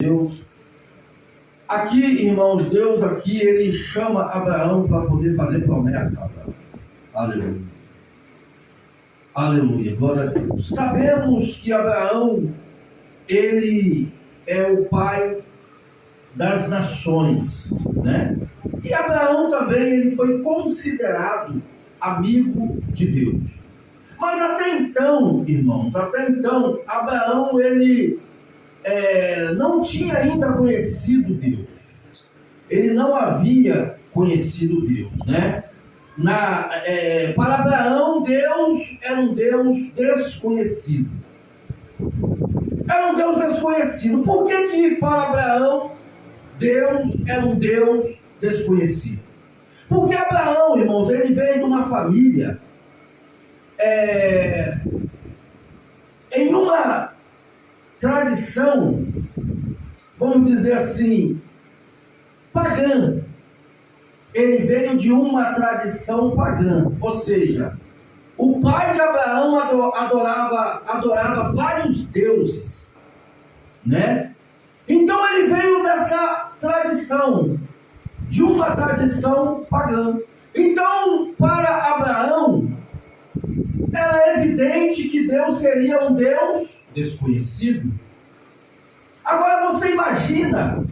Deus. Aqui, irmãos, Deus aqui, ele chama Abraão para poder fazer promessa. Abraão. Aleluia. Aleluia. Glória a Deus. Sabemos que Abraão, ele é o pai das nações, né? E Abraão também, ele foi considerado amigo de Deus. Mas até então, irmãos, Abraão, ele não tinha ainda conhecido Deus. Ele não havia conhecido Deus, né? Para Abraão, Deus era um Deus desconhecido. Era um Deus desconhecido. Por que para Abraão, Deus era um Deus desconhecido? Porque Abraão, irmãos, ele veio de uma família em uma tradição, vamos dizer assim, pagã. Ele veio de uma tradição pagã, ou seja, o pai de Abraão adorava vários deuses, né? Então ele veio dessa tradição, de uma tradição pagã. Então, para Abraão, era evidente que Deus seria um Deus desconhecido. Agora você imagina,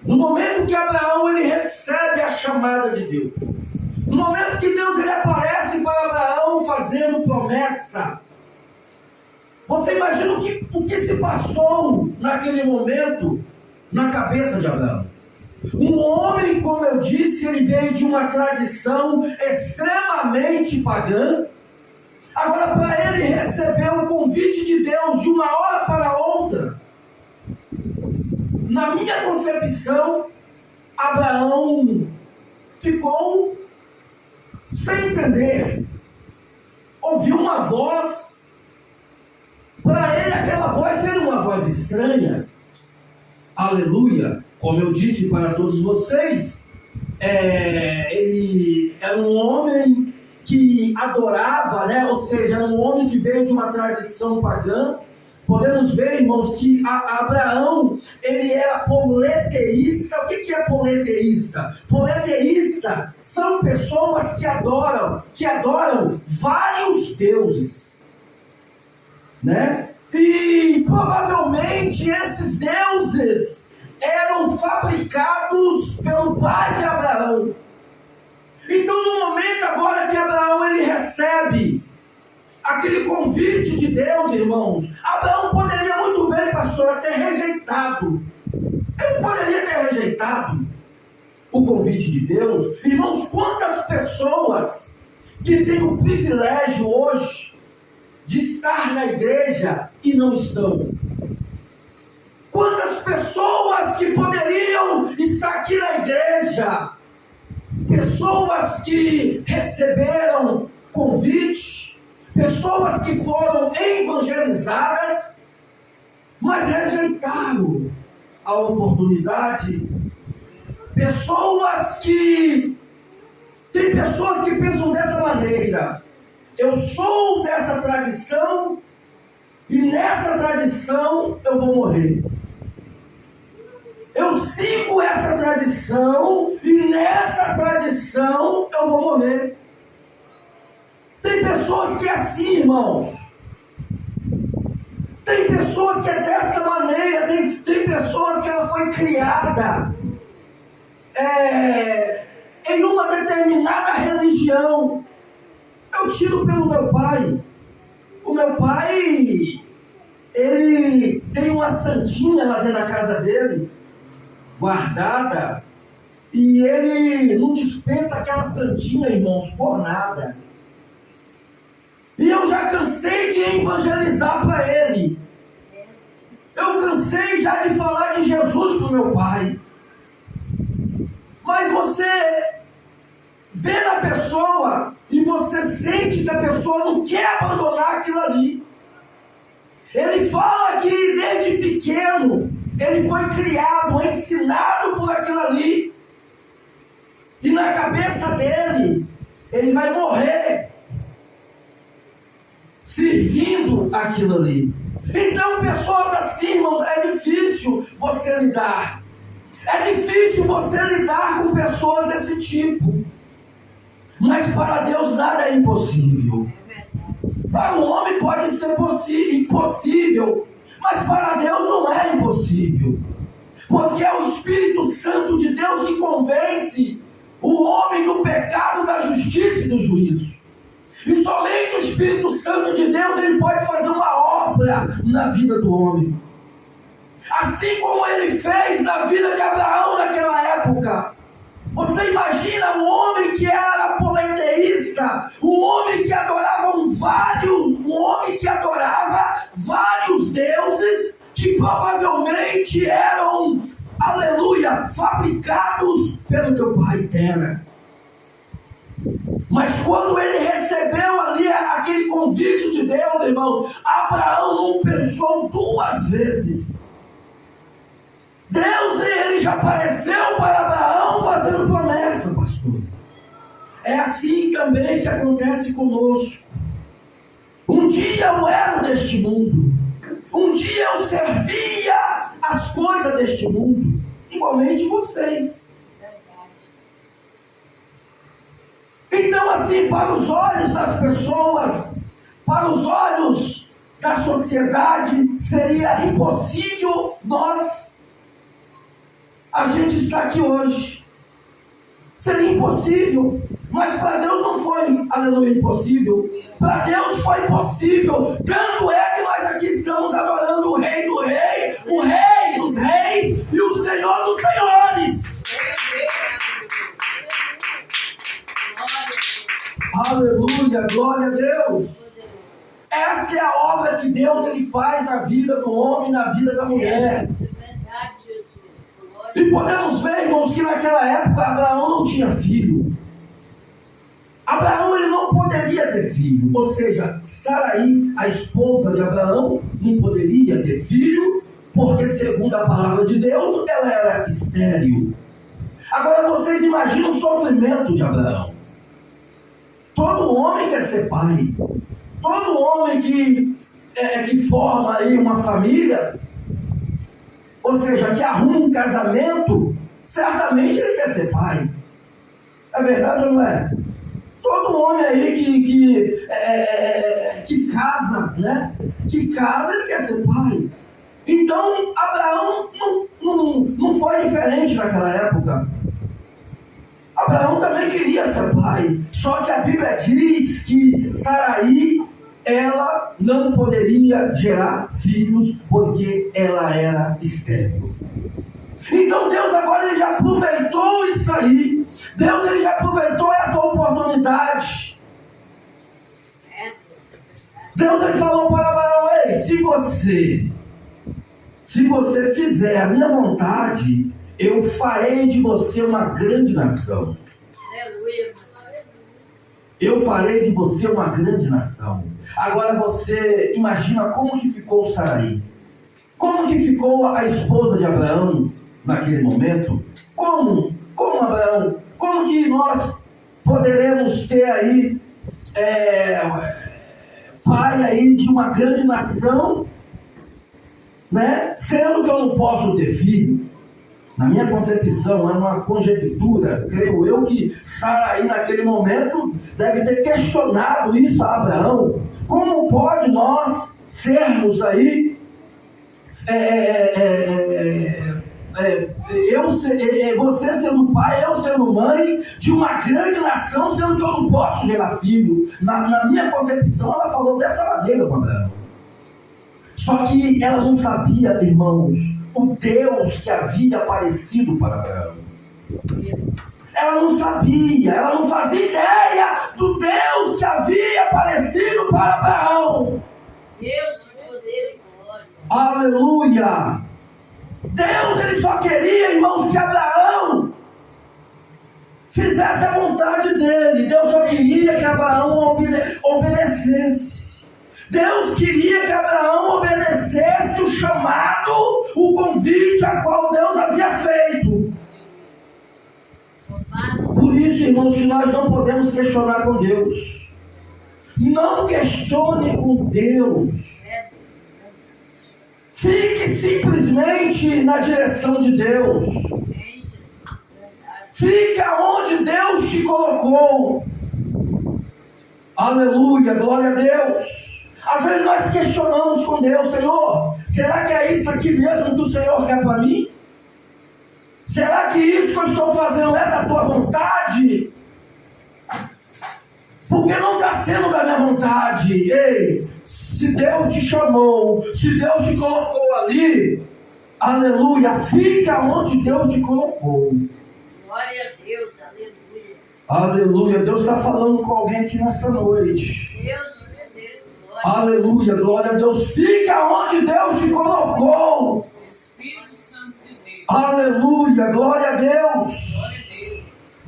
no momento que Abraão ele recebe a chamada de Deus, no momento que Deus ele aparece para Abraão fazendo promessa, você imagina o que se passou naquele momento na cabeça de Abraão. Um homem, como eu disse, ele veio de uma tradição extremamente pagã. Agora, para ele receber o convite de Deus de uma hora para outra, na minha concepção, Abraão ficou sem entender. Ouviu uma voz, para ele aquela voz era uma voz estranha. Aleluia! Como eu disse para todos vocês, ele era um homem que adorava, né? Ou seja, um homem que veio de uma tradição pagã. Podemos ver, irmãos, que Abraão, ele era politeísta. O que é politeísta? Politeísta são pessoas que adoram vários deuses, né? E provavelmente esses deuses eram fabricados pelo pai de Abraão. Então, no momento agora que Abraão ele recebe aquele convite de Deus, irmãos, Abraão poderia muito bem, pastor, ter rejeitado. Ele poderia ter rejeitado o convite de Deus. Irmãos, quantas pessoas que têm o privilégio hoje de estar na igreja e não estão? Quantas pessoas que poderiam estar aqui na igreja, pessoas que receberam convite, pessoas que foram evangelizadas, mas rejeitaram a oportunidade. Tem pessoas que pensam dessa maneira: eu sou dessa tradição e nessa tradição eu vou morrer. Eu sigo essa tradição e nessa tradição eu vou morrer. Tem pessoas que é assim, irmãos. Tem pessoas que é desta maneira. Tem pessoas que ela foi criada em uma determinada religião. Eu tiro pelo meu pai. O meu pai, ele tem uma santinha lá dentro da casa dele, guardada, e ele não dispensa aquela santinha, irmãos, por nada. E eu já cansei de evangelizar para ele. Eu cansei já de falar de Jesus para o meu pai. Mas você vê na pessoa e você sente que a pessoa não quer abandonar aquilo ali. Ele fala que desde pequeno ele foi criado, ensinado por aquilo ali. E na cabeça dele, ele vai morrer servindo aquilo ali. Então, pessoas assim, irmãos, é difícil você lidar. É difícil você lidar com pessoas desse tipo. Mas para Deus nada é impossível. Para o homem pode ser impossível, mas para Deus não é impossível. Porque é o Espírito Santo de Deus que convence o homem do pecado, da justiça e do juízo. E somente o Espírito Santo de Deus ele pode fazer uma obra na vida do homem. Assim como ele fez na vida de Abraão naquela época. Você imagina um homem que era politeísta, um homem que adorava vários deuses que provavelmente eram, aleluia, fabricados pelo teu pai Tera. Mas quando ele recebeu ali aquele convite de Deus, irmãos, Abraão não pensou duas vezes. Deus, ele já apareceu para Abraão fazendo promessa, pastor. É assim também que acontece conosco. Um dia eu era deste mundo. Um dia eu servia as coisas deste mundo. Igualmente vocês. Então, assim, para os olhos das pessoas, para os olhos da sociedade, seria impossível a gente está aqui hoje. Seria impossível, mas para Deus não foi, aleluia, impossível. Para Deus foi possível. Tanto é que nós aqui estamos adorando o Rei do Rei, o Rei dos Reis e o Senhor dos Senhores. Aleluia, glória a Deus. Essa é a obra que Deus ele faz na vida do homem, na vida da mulher. E podemos ver, irmãos, que naquela época Abraão não tinha filho. Abraão ele não poderia ter filho. Ou seja, Saraí, a esposa de Abraão, não poderia ter filho, porque segundo a palavra de Deus, ela era estéril. Agora vocês imaginam o sofrimento de Abraão. Todo homem quer ser pai. Todo homem que forma aí uma família, ou seja, que arruma um casamento, certamente ele quer ser pai. É verdade ou não é? Todo homem aí que casa, né? Que casa, ele quer ser pai. Então, Abraão não foi diferente naquela época. Abraão também queria ser pai. Só que a Bíblia diz que Saraí, ela não poderia gerar filhos porque ela era estéril. Então Deus agora ele já aproveitou isso aí. Deus ele já aproveitou essa oportunidade. Deus ele falou para Abraão: ei, se você fizer a minha vontade, eu farei de você uma grande nação. Aleluia. Eu farei de você uma grande nação. Agora você imagina como que ficou Saraí. Como que ficou a esposa de Abraão naquele momento? Como Abraão? Como que nós poderemos ter aí pai aí de uma grande nação, né? Sendo que eu não posso ter filho? Na minha concepção, é uma conjectura, creio eu que Saraí naquele momento deve ter questionado isso a Abraão. Como pode nós sermos aí, você sendo pai, eu sendo mãe de uma grande nação, sendo que eu não posso gerar filho? Na minha concepção, ela falou dessa maneira com Abraão. Só que ela não sabia, irmãos, o Deus que havia aparecido para Abraão. Ela não sabia, ela não fazia ideia do Deus que havia aparecido para Abraão. Deus de poder e glória. Aleluia! Deus ele só queria, irmãos, que Abraão fizesse a vontade dele. Deus só queria que Abraão obedecesse. Deus queria que Abraão obedecesse o chamado, o convite a qual Deus havia feito. Por isso, irmãos, que nós não podemos questionar com Deus. Não questione com Deus. Fique simplesmente na direção de Deus. Fique aonde Deus te colocou. Aleluia, glória a Deus. Às vezes nós questionamos com Deus: Senhor, será que é isso aqui mesmo que o Senhor quer para mim? Será que isso que eu estou fazendo é da tua vontade? Porque não está sendo da minha vontade. Ei, se Deus te chamou, se Deus te colocou ali, aleluia, fique aonde Deus te colocou. Glória a Deus, aleluia. Aleluia, Deus está falando com alguém aqui nesta noite. Deus, glória. Aleluia, glória a Deus. Fique aonde Deus te colocou. Espírito Santo de Deus. Aleluia, glória a Deus. Glória a Deus.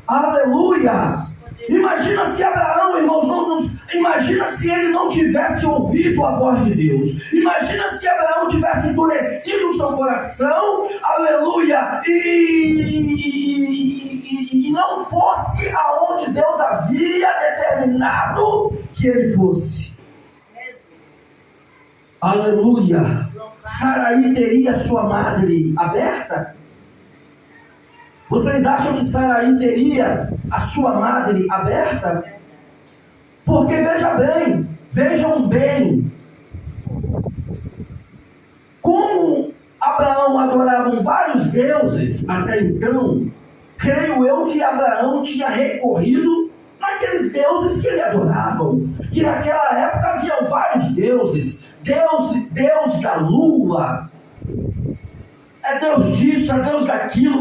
Aleluia. Imagina se Abraão, irmãos, imagina se ele não tivesse ouvido a voz de Deus. Imagina se Abraão tivesse endurecido o seu coração, aleluia, e não fosse aonde Deus havia determinado que ele fosse. Aleluia. Saraí teria sua madre aberta? Vocês acham que Saraí teria a sua madre aberta? Porque vejam bem, como Abraão adorava vários deuses até então, creio eu que Abraão tinha recorrido naqueles deuses que ele adorava. Que naquela época havia vários deuses, Deus da lua, é Deus disso, é Deus daquilo.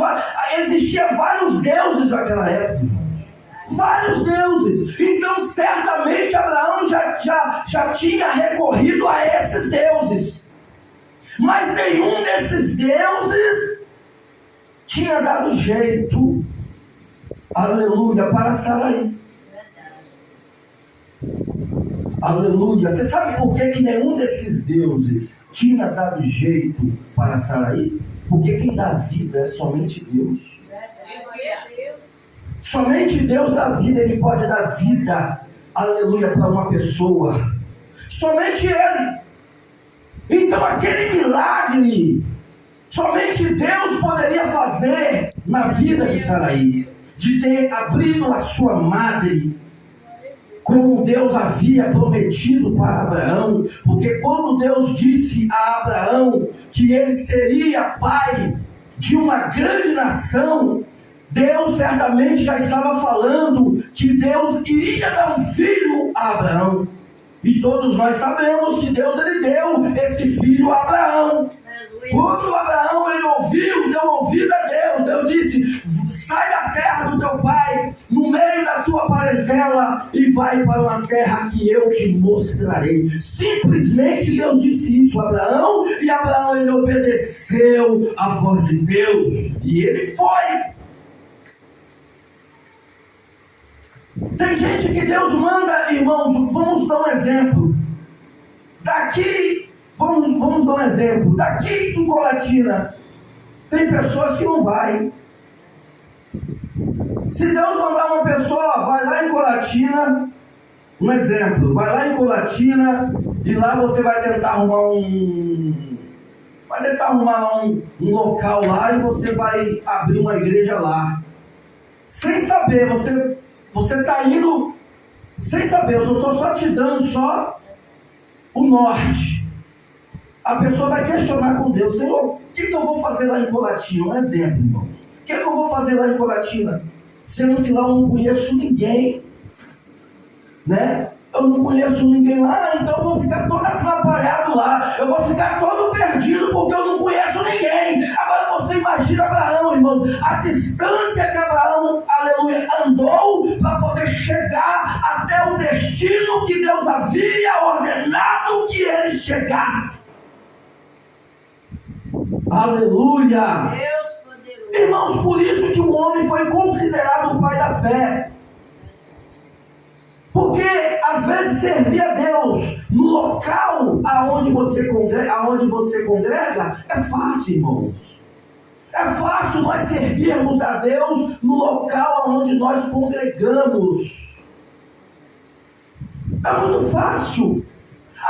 Existia vários deuses naquela época. Vários deuses. Então certamente Abraão já tinha recorrido a esses deuses. Mas nenhum desses deuses tinha dado jeito, aleluia, para Saraí. Aleluia. Você sabe por que nenhum desses deuses tinha dado jeito para Saraí? Porque quem dá vida é somente Deus. Somente Deus dá vida. Ele pode dar vida, aleluia, para uma pessoa. Somente Ele. Então aquele milagre, somente Deus poderia fazer na vida de Saraí. De ter abrido a sua madre, como Deus havia prometido para Abraão. Porque quando Deus disse a Abraão que ele seria pai de uma grande nação, Deus certamente já estava falando que Deus iria dar um filho a Abraão. E todos nós sabemos que Deus ele deu esse filho a Abraão. Quando Abraão ele deu ouvido a Deus, Deus disse: sai da terra do teu pai, no meio da tua parentela, e vai para uma terra que eu te mostrarei. Simplesmente Deus disse isso a Abraão, e Abraão ele obedeceu a voz de Deus, e ele foi. Tem gente que Deus manda, irmãos, vamos dar um exemplo. Vamos dar um exemplo. Daqui em Colatina, tem pessoas que não vai. Se Deus mandar uma pessoa, vai lá em Colatina, um exemplo, vai lá em Colatina, e lá você vai tentar arrumar um local lá, e você vai abrir uma igreja lá. Sem saber, você está indo, sem saber, eu estou só te dando o norte. A pessoa vai questionar com Deus: Senhor, o que eu vou fazer lá em Colatina? Um exemplo, irmão. O que eu vou fazer lá em Colatina? Sendo que lá eu não conheço ninguém, né? Eu não conheço ninguém lá, então eu vou ficar todo atrapalhado lá. Eu vou ficar todo perdido porque eu não conheço ninguém. Agora você imagina Abraão, irmãos, a distância que Abraão, aleluia, andou para poder chegar até o destino que Deus havia ordenado que ele chegasse. Aleluia! Deus poderoso. Irmãos, por isso que o homem foi considerado o pai da fé. Porque às vezes servir a Deus no local aonde você congrega é fácil, irmãos. É fácil nós servirmos a Deus no local onde nós congregamos. É muito fácil.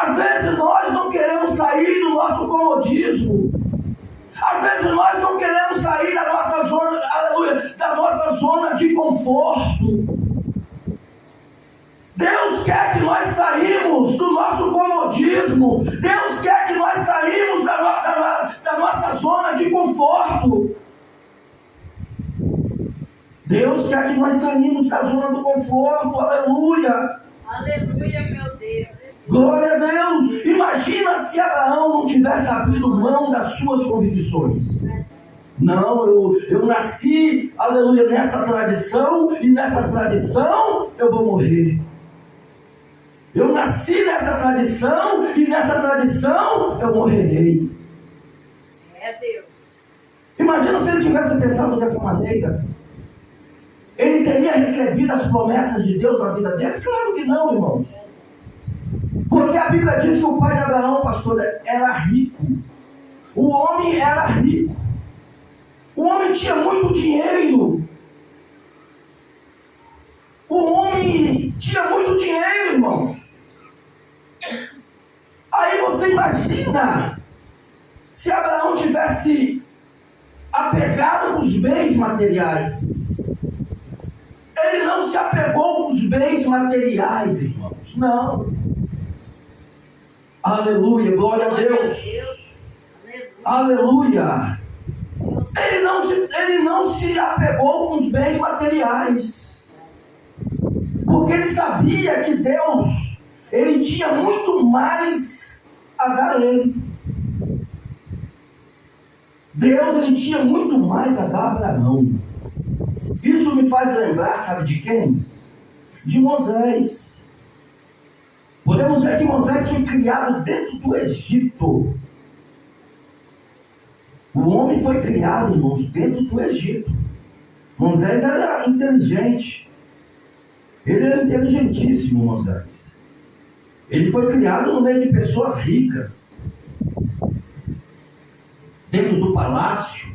Às vezes nós não queremos sair do nosso comodismo. Às vezes nós não queremos sair da nossa zona, aleluia, da nossa zona de conforto. Deus quer que nós saímos do nosso comodismo. Deus quer que nós saímos da nossa zona de conforto. Deus quer que nós saímos da zona do conforto. Aleluia. Aleluia, meu Deus. Glória a Deus. Imagina se Abraão não tivesse abrido mão das suas convicções. Não, eu nasci, aleluia, nessa tradição, e nessa tradição eu vou morrer. Eu nasci nessa tradição, e nessa tradição eu morrerei. É Deus. Imagina se ele tivesse pensado dessa maneira. Ele teria recebido as promessas de Deus na vida dele? Claro que não, irmãos. Porque a Bíblia diz que o pai de Abraão, pastor, era rico. O homem era rico. O homem tinha muito dinheiro. O homem tinha muito dinheiro, irmãos. Aí você imagina se Abraão tivesse apegado com os bens materiais. Ele não se apegou com os bens materiais, irmãos. Não. Aleluia, glória a Deus. Aleluia. Ele não se apegou com os bens materiais. Porque ele sabia que Deus, ele tinha muito mais a dar a ele. Deus, ele tinha muito mais a dar a Abraão. Isso me faz lembrar, sabe de quem? De Moisés. Podemos ver que Moisés foi criado dentro do Egito. O homem foi criado, irmãos, dentro do Egito. Moisés era inteligente. Ele era inteligentíssimo, Moisés. Ele foi criado no meio de pessoas ricas. Dentro do palácio.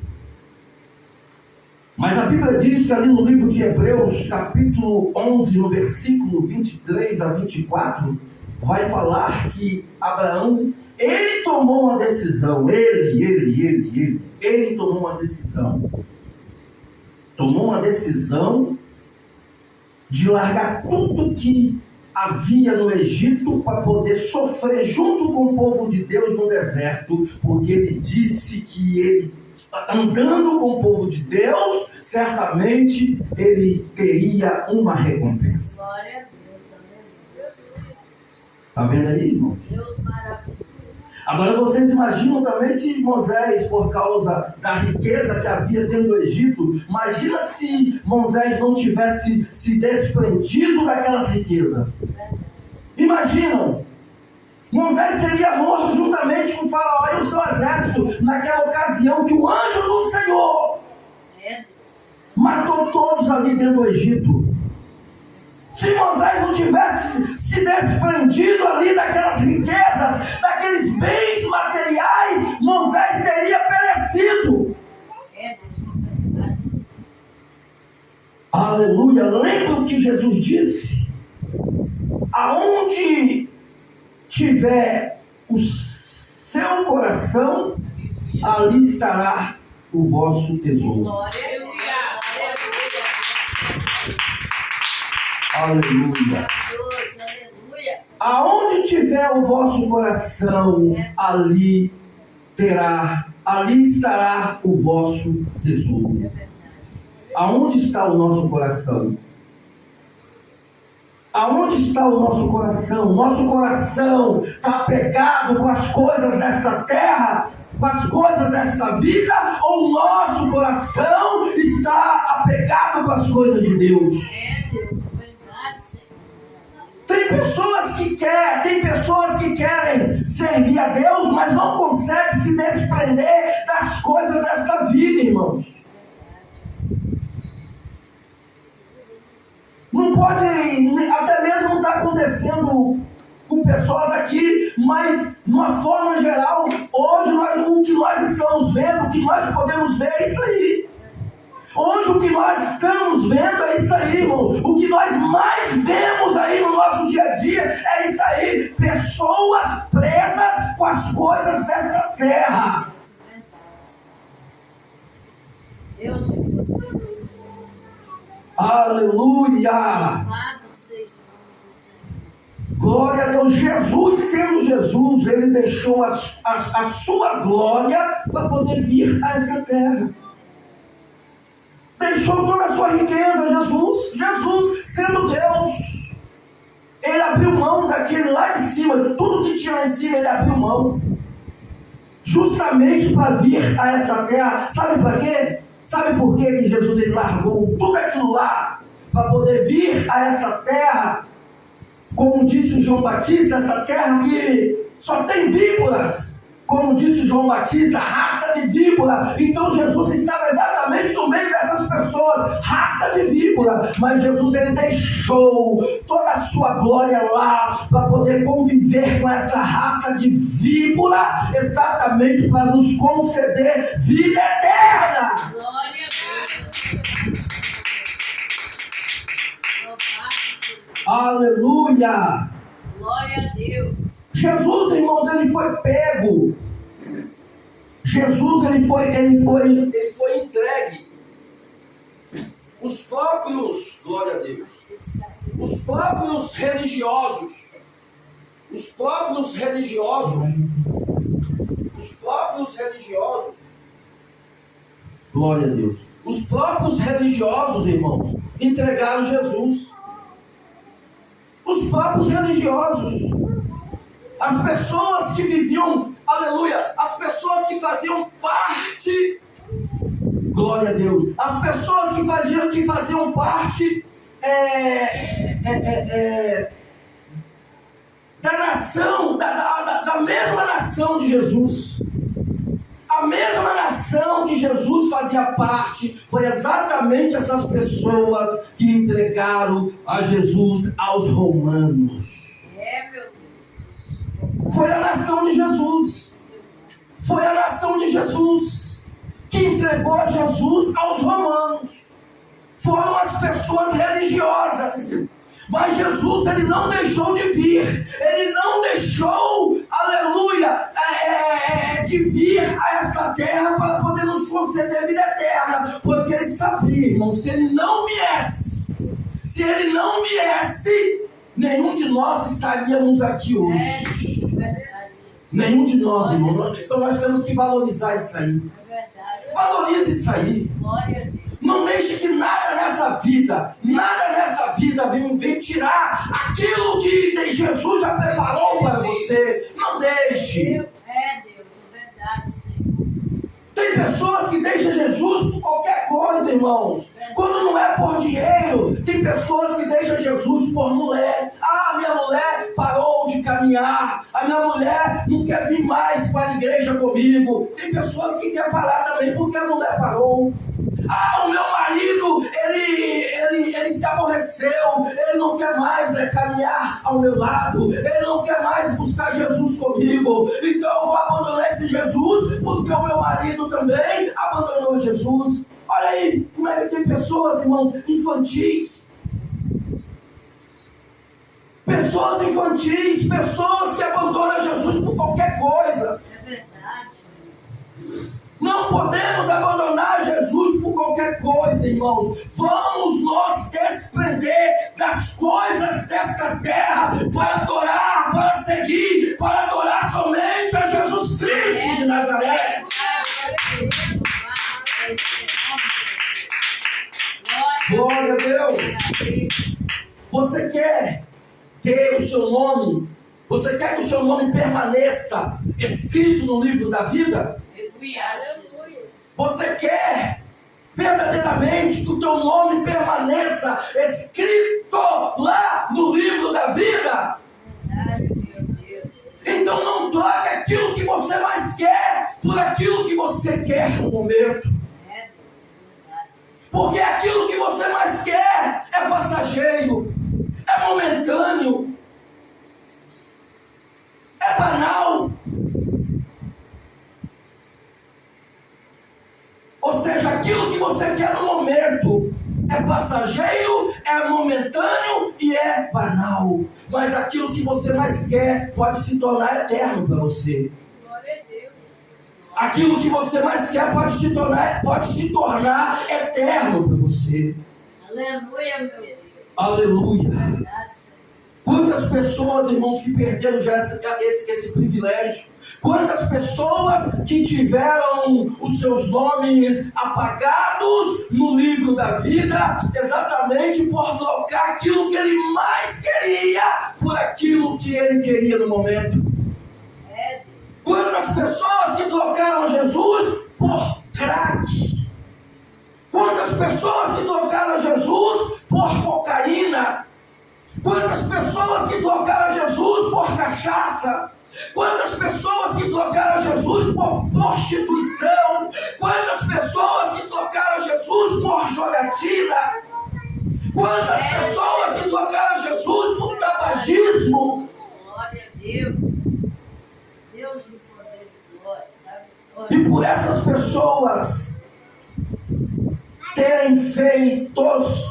Mas a Bíblia diz que ali no livro de Hebreus, capítulo 11, no versículo 23 a 24, vai falar que Abraão, ele tomou uma decisão, ele tomou uma decisão. Tomou uma decisão de largar tudo que havia no Egito para poder sofrer junto com o povo de Deus no deserto, porque ele disse que ele, andando com o povo de Deus, certamente ele teria uma recompensa. Glória a Deus, aleluia. Está vendo aí, irmão? Deus maravilhoso. Agora vocês imaginam também se Moisés, por causa da riqueza que havia dentro do Egito, imagina se Moisés não tivesse se desprendido daquelas riquezas. Imaginam, Moisés seria morto juntamente com o faraó e o seu exército, naquela ocasião que o anjo do Senhor matou todos ali dentro do Egito. Se Moisés não tivesse se desprendido ali daquelas riquezas, daqueles bens materiais, Moisés teria perecido. Aleluia. Lembra o que Jesus disse? Aonde tiver o seu coração, ali estará o vosso tesouro. Glória Aleluia. Deus, aleluia. Aonde tiver o vosso coração, ali estará o vosso tesouro. Aonde está o nosso coração? Aonde está o nosso coração? Nosso coração está apegado com as coisas desta terra, com as coisas desta vida, ou o nosso coração está apegado com as coisas de Deus? É Deus, verdade, Senhor. Tem pessoas que querem servir a Deus, mas não conseguem se desprender das coisas desta vida, irmãos. Não pode, até mesmo está acontecendo com pessoas aqui, mas de uma forma geral, hoje o que nós estamos vendo, o que nós podemos ver é isso aí. Hoje o que nós estamos vendo é isso aí, irmão. O que nós mais vemos aí no nosso dia a dia é isso aí. Pessoas presas com as coisas desta terra. Deus, Aleluia! louvado seja o nome do Senhor. Glória a Deus. Jesus, sendo Jesus, ele deixou a sua glória para poder vir a esta terra. Deixou toda a sua riqueza, Jesus, sendo Deus, ele abriu mão daquele lá de cima, de tudo que tinha lá em cima, ele abriu mão, justamente para vir a esta terra. Sabe para quê? Sabe por quê que Jesus ele largou tudo aquilo lá, para poder vir a esta terra, como disse o João Batista, essa terra que só tem víboras. Como disse João Batista, raça de víbora. Então Jesus estava exatamente no meio dessas pessoas, raça de víbora. Mas Jesus ele deixou toda a sua glória lá para poder conviver com essa raça de víbora, exatamente para nos conceder vida eterna. Glória a Deus. Louvado seja o Aleluia! Glória a Deus. Jesus, irmãos, ele foi pego. Jesus, ele foi entregue. Os próprios, glória a Deus, os próprios religiosos, glória a Deus, os próprios religiosos, irmãos, entregaram Jesus. Os próprios religiosos. As pessoas que viviam, aleluia, as pessoas que faziam parte, glória a Deus, as pessoas que faziam parte da nação, da mesma nação de Jesus. A mesma nação que Jesus fazia parte, foi exatamente essas pessoas que entregaram a Jesus aos romanos. Meu Deus. Foi a nação de Jesus. Foi a nação de Jesus que entregou Jesus aos romanos. Foram as pessoas religiosas. Mas Jesus, ele não deixou de vir. Ele não deixou, aleluia, de vir a esta terra para poder nos conceder vida eterna. Porque ele sabia, irmão, se ele não viesse, nenhum de nós estaríamos aqui hoje. Verdade. Nenhum de nós, irmão. Então nós temos que valorizar isso aí. É verdade. Valorize isso aí. Glória a Deus. Não deixe que nada nessa vida venha tirar aquilo que Jesus já preparou para você. Não deixe. Deus, é verdade, Senhor. Tem pessoas que deixam Jesus por qualquer coisa, irmãos. Quando não é por dinheiro, tem pessoas que deixam Jesus por mulher. Ah, minha mulher parou de caminhar. A minha mulher não quer vir mais para a igreja comigo. Tem pessoas que querem parar também porque a mulher parou. Ah, o meu marido, ele se aborreceu, ele não quer mais caminhar ao meu lado, ele não quer mais buscar Jesus comigo, então eu vou abandonar esse Jesus, porque o meu marido também abandonou Jesus. Olha aí, como é que tem pessoas, irmãos, infantis, pessoas que abandonam Jesus por qualquer coisa. É verdade. Não podemos abandonar Jesus por qualquer coisa, irmãos. Vamos nos desprender das coisas desta terra para adorar, para seguir, para adorar somente a Jesus Cristo de Nazaré. Glória a Deus. Você quer ter o seu nome? Você quer que o seu nome permaneça escrito no livro da vida? Você quer verdadeiramente que o teu nome permaneça escrito lá no livro da vida? Então não troque aquilo que você mais quer por aquilo que você quer no momento. Porque aquilo que você mais quer é passageiro, é momentâneo, é banal. Ou seja, aquilo que você quer no momento é passageiro, é momentâneo e é banal. Mas aquilo que você mais quer pode se tornar eterno para você. Glória a Deus. Aquilo que você mais quer pode se tornar eterno para você. Aleluia, meu Deus. Aleluia. Verdade, Senhor. Quantas pessoas, irmãos, que perderam já esse privilégio? Quantas pessoas que tiveram os seus nomes apagados no livro da vida, exatamente por trocar aquilo que ele mais queria por aquilo que ele queria no momento? É, Deus. Quantas pessoas que trocaram Jesus por crack? Quantas pessoas que trocaram Jesus por cocaína? Quantas pessoas que trocaram Jesus por cachaça? Quantas pessoas que trocaram Jesus por prostituição? Quantas pessoas que trocaram Jesus por jogatina? Quantas pessoas que trocaram Jesus por tabagismo? Glória a Deus. Deus do poder e glória. Glória. E por essas pessoas terem feitas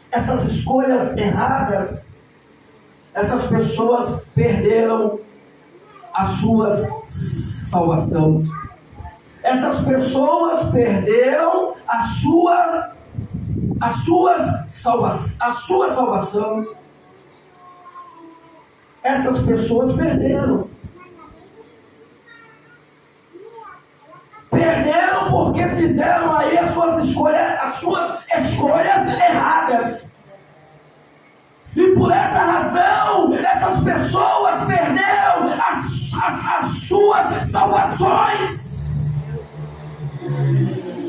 essas escolhas erradas, essas pessoas perderam a sua salvação. Essas pessoas perderam a sua salvação. Essas pessoas perderam. Perderam porque fizeram aí as suas escolhas erradas. E por essa razão, essas pessoas perderam as suas salvações.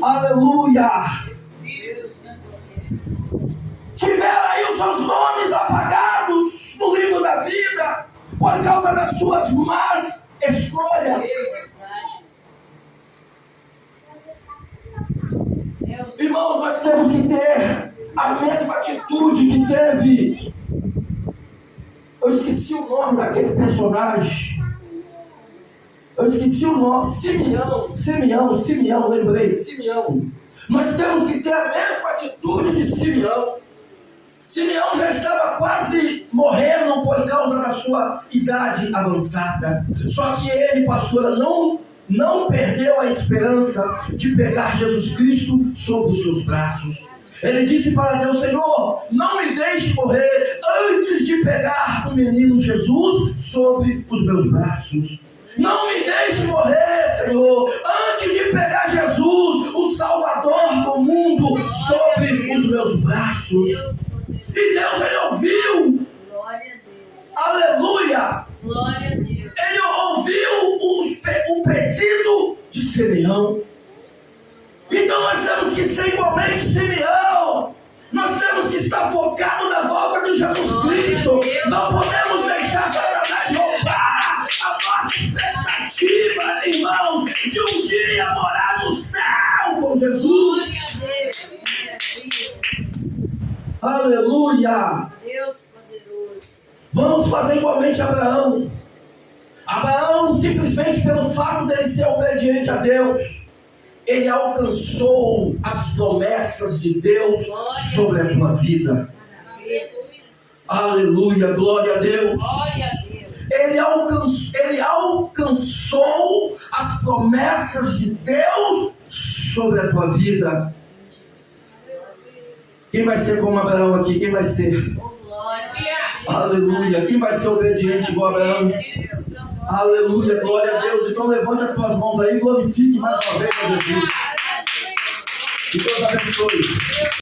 Aleluia! Espírito Santo. Tiveram aí os seus nomes apagados no livro da vida por causa das suas más escolhas. Irmãos, nós temos que ter a mesma atitude que teve. Eu esqueci o nome daquele personagem. Eu esqueci o nome. Simeão, lembrei. Simeão. Nós temos que ter a mesma atitude de Simeão. Simeão já estava quase morrendo por causa da sua idade avançada. Só que ele, pastora, não perdeu a esperança de pegar Jesus Cristo sobre os seus braços. Ele disse para Deus: Senhor, não me deixe morrer antes de pegar o menino Jesus sobre os meus braços. Não me deixe morrer, Senhor, antes de pegar Jesus, o Salvador do mundo, sobre os meus braços. E Deus, ele ouviu. Glória a Deus. Aleluia. Glória a Deus. Ele ouviu o pedido de Simeão. Então nós temos que ser igualmente Simeão. Nós temos que estar focados na volta de Jesus Cristo. Não podemos deixar Satanás roubar a nossa expectativa, irmãos, de um dia morar no céu com Jesus. Glória a Deus. Aleluia. Deus poderoso. Vamos fazer igualmente Abraão. Abraão, simplesmente pelo fato dele ser obediente a Deus, ele alcançou as promessas de Deus sobre a tua vida. Aleluia, glória a Deus. Glória a Deus. Ele alcançou as promessas de Deus sobre a tua vida. Quem vai ser como Abraão aqui? Quem vai ser? Oh, glória. Aleluia. Quem vai ser obediente igual Abraão? Espírito Santo. Aleluia, glória a Deus. Então levante as tuas mãos aí e glorifique mais uma vez a Jesus. Que Deus abençoe.